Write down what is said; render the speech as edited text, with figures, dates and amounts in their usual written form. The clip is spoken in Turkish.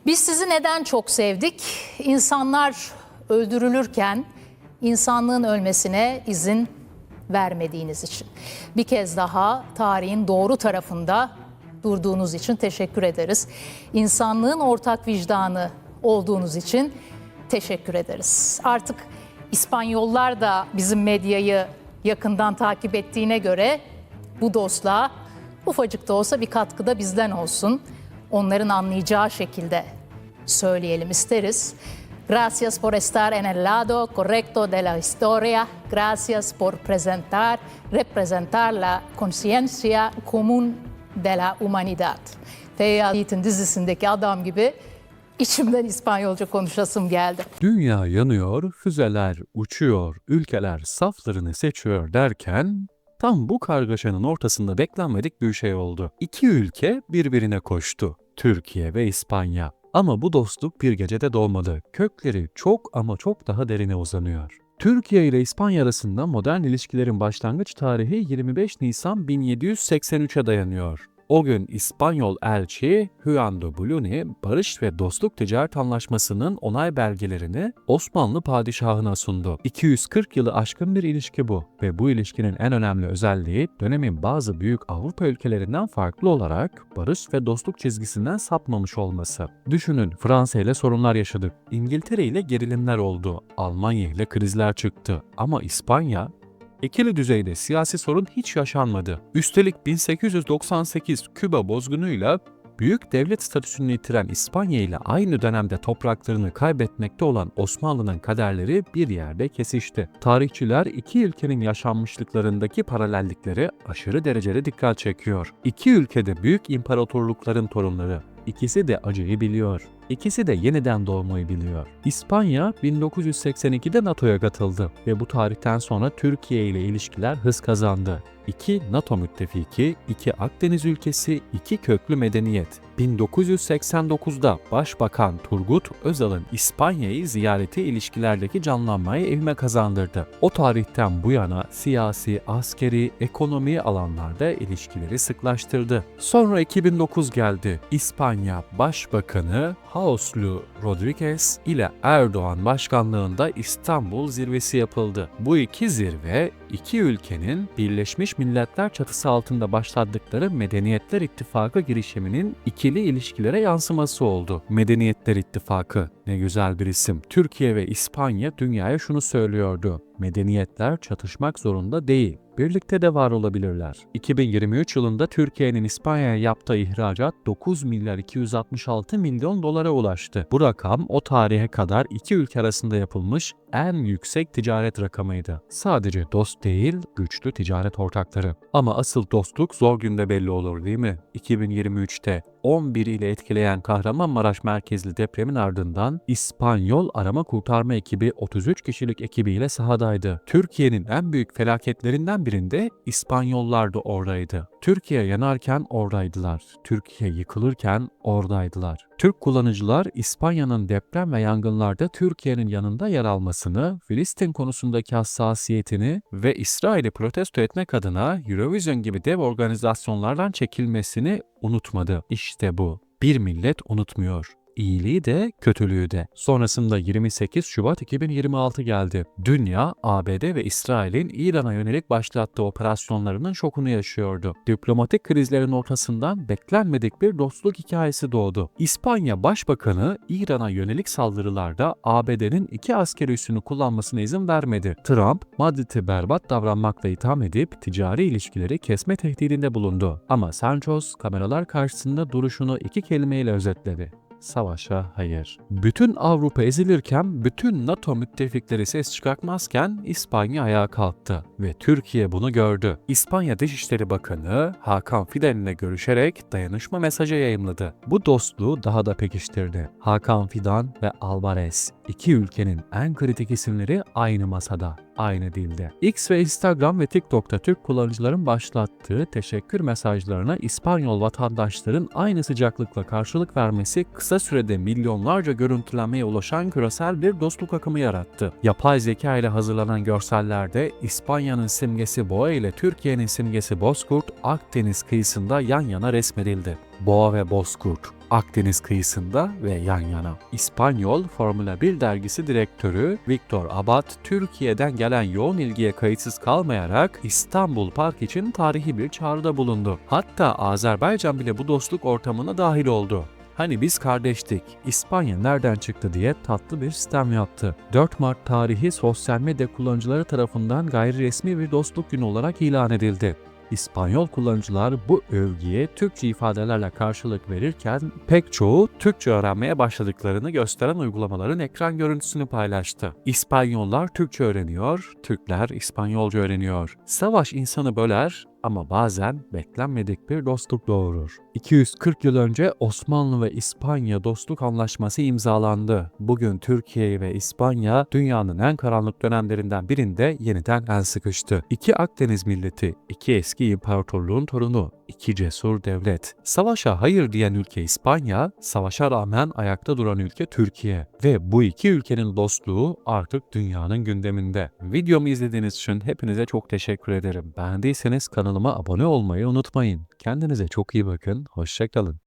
Biz sizi neden çok sevdik? İnsanlar öldürülürken insanlığın ölmesine izin vermediğiniz için. Bir kez daha tarihin doğru tarafında durduğunuz için teşekkür ederiz. İnsanlığın ortak vicdanı olduğunuz için teşekkür ederiz. Artık İspanyollar da bizim medyayı yakından takip ettiğine göre bu dostluğa ufacık da olsa bir katkı da bizden olsun. Onların anlayacağı şekilde söyleyelim isteriz. Gracias por estar en el lado correcto de la historia. Gracias por representar la conciencia común de la humanidad. Feyyaz Yiğit'in dizisindeki adam gibi içimden İspanyolca konuşasım geldi. Dünya yanıyor, füzeler uçuyor, ülkeler saflarını seçiyor derken tam bu kargaşanın ortasında beklenmedik bir şey oldu. İki ülke birbirine koştu. Türkiye ve İspanya. Ama bu dostluk bir gecede doğmadı. Kökleri çok ama çok daha derine uzanıyor. Türkiye ile İspanya arasında modern ilişkilerin başlangıç tarihi 25 Nisan 1783'e dayanıyor. O gün İspanyol elçi Juan de Buluni, barış ve dostluk ticaret anlaşmasının onay belgelerini Osmanlı padişahına sundu. 240 yılı aşkın bir ilişki bu ve bu ilişkinin en önemli özelliği dönemin bazı büyük Avrupa ülkelerinden farklı olarak barış ve dostluk çizgisinden sapmamış olması. Düşünün, Fransa ile sorunlar yaşadık, İngiltere ile gerilimler oldu, Almanya ile krizler çıktı ama İspanya, İkili düzeyde siyasi sorun hiç yaşanmadı. Üstelik 1898 Küba bozgunuyla büyük devlet statüsünü yitiren İspanya ile aynı dönemde topraklarını kaybetmekte olan Osmanlı'nın kaderleri bir yerde kesişti. Tarihçiler iki ülkenin yaşanmışlıklarındaki paralellikleri aşırı derecede dikkat çekiyor. İki ülkede büyük imparatorlukların torunları. İkisi de acıyı biliyor. İkisi de yeniden doğmayı biliyor. İspanya 1982'de NATO'ya katıldı ve bu tarihten sonra Türkiye ile ilişkiler hız kazandı. İki NATO müttefiki, iki Akdeniz ülkesi, iki köklü medeniyet. 1989'da Başbakan Turgut Özal'ın İspanya'yı ziyareti ilişkilerdeki canlanmayı evime kazandırdı. O tarihten bu yana siyasi, askeri, ekonomi alanlarda ilişkileri sıklaştırdı. Sonra 2009 geldi. İspanya Başbakanı Hauslu Rodriguez ile Erdoğan başkanlığında İstanbul zirvesi yapıldı. Bu iki zirve, iki ülkenin Birleşmiş Milletler çatısı altında başlattıkları Medeniyetler İttifakı girişiminin ikili ilişkilere yansıması oldu. Medeniyetler İttifakı, ne güzel bir isim. Türkiye ve İspanya dünyaya şunu söylüyordu: medeniyetler çatışmak zorunda değil, birlikte de var olabilirler. 2023 yılında Türkiye'nin İspanya'ya yaptığı ihracat 9 milyar 266 milyon dolara ulaştı. Bu rakam o tarihe kadar iki ülke arasında yapılmış en yüksek ticaret rakamıydı. Sadece dost değil, güçlü ticaret ortakları. Ama asıl dostluk zor günde belli olur, değil mi? 2023'te 11 ile etkileyen Kahramanmaraş merkezli depremin ardından İspanyol arama kurtarma ekibi 33 kişilik ekibiyle sahadaydı. Türkiye'nin en büyük felaketlerinden birinde İspanyollar da oradaydı. Türkiye yanarken oradaydılar. Türkiye yıkılırken oradaydılar. Türk kullanıcılar İspanya'nın deprem ve yangınlarda Türkiye'nin yanında yer almasını, Filistin konusundaki hassasiyetini ve İsrail'i protesto etmek adına Eurovision gibi dev organizasyonlardan çekilmesini unutmadı. İşte bu. Bir millet unutmuyor. İyiliği de, kötülüğü de. Sonrasında 28 Şubat 2026 geldi. Dünya, ABD ve İsrail'in İran'a yönelik başlattığı operasyonlarının şokunu yaşıyordu. Diplomatik krizlerin ortasından beklenmedik bir dostluk hikayesi doğdu. İspanya Başbakanı İran'a yönelik saldırılarda ABD'nin 2 askeri üssünü kullanmasına izin vermedi. Trump, Madrid'i berbat davranmakla itham edip ticari ilişkileri kesme tehdidinde bulundu. Ama Santos kameralar karşısında duruşunu 2 kelimeyle özetledi: savaşa hayır. Bütün Avrupa ezilirken, bütün NATO müttefikleri ses çıkartmazken İspanya ayağa kalktı ve Türkiye bunu gördü. İspanya Dışişleri Bakanı Hakan Fidan ile görüşerek dayanışma mesajı yayımladı. Bu dostluğu daha da pekiştirdi. Hakan Fidan ve Alvarez, iki ülkenin en kritik isimleri aynı masada, aynı dilde. X ve Instagram ve TikTok'ta Türk kullanıcıların başlattığı teşekkür mesajlarına İspanyol vatandaşların aynı sıcaklıkla karşılık vermesi kısa sürede milyonlarca görüntülenmeye ulaşan küresel bir dostluk akımı yarattı. Yapay zeka ile hazırlanan görsellerde İspanya'nın simgesi boğa ile Türkiye'nin simgesi bozkurt Akdeniz kıyısında yan yana resmedildi. Boğa ve bozkurt, Akdeniz kıyısında ve yan yana. İspanyol Formula 1 dergisi direktörü Victor Abad, Türkiye'den gelen yoğun ilgiye kayıtsız kalmayarak İstanbul Park için tarihi bir çağrıda bulundu. Hatta Azerbaycan bile bu dostluk ortamına dahil oldu. Hani biz kardeştik, İspanya nereden çıktı diye tatlı bir sistem yaptı. 4 Mart tarihi sosyal medya kullanıcıları tarafından gayri resmi bir dostluk günü olarak ilan edildi. İspanyol kullanıcılar bu övgüye Türkçe ifadelerle karşılık verirken pek çoğu Türkçe öğrenmeye başladıklarını gösteren uygulamaların ekran görüntüsünü paylaştı. İspanyollar Türkçe öğreniyor, Türkler İspanyolca öğreniyor. Savaş insanı böler ama bazen beklenmedik bir dostluk doğurur. 240 yıl önce Osmanlı ve İspanya Dostluk Anlaşması imzalandı. Bugün Türkiye ve İspanya dünyanın en karanlık dönemlerinden birinde yeniden el sıkıştı. İki Akdeniz milleti, iki eski imparatorluğun torunu, iki cesur devlet. Savaşa hayır diyen ülke İspanya, savaşa rağmen ayakta duran ülke Türkiye. Ve bu iki ülkenin dostluğu artık dünyanın gündeminde. Videomu izlediğiniz için hepinize çok teşekkür ederim. Beğendiyseniz kanalıma abone olmayı unutmayın. Kendinize çok iyi bakın. Hoşça kalın.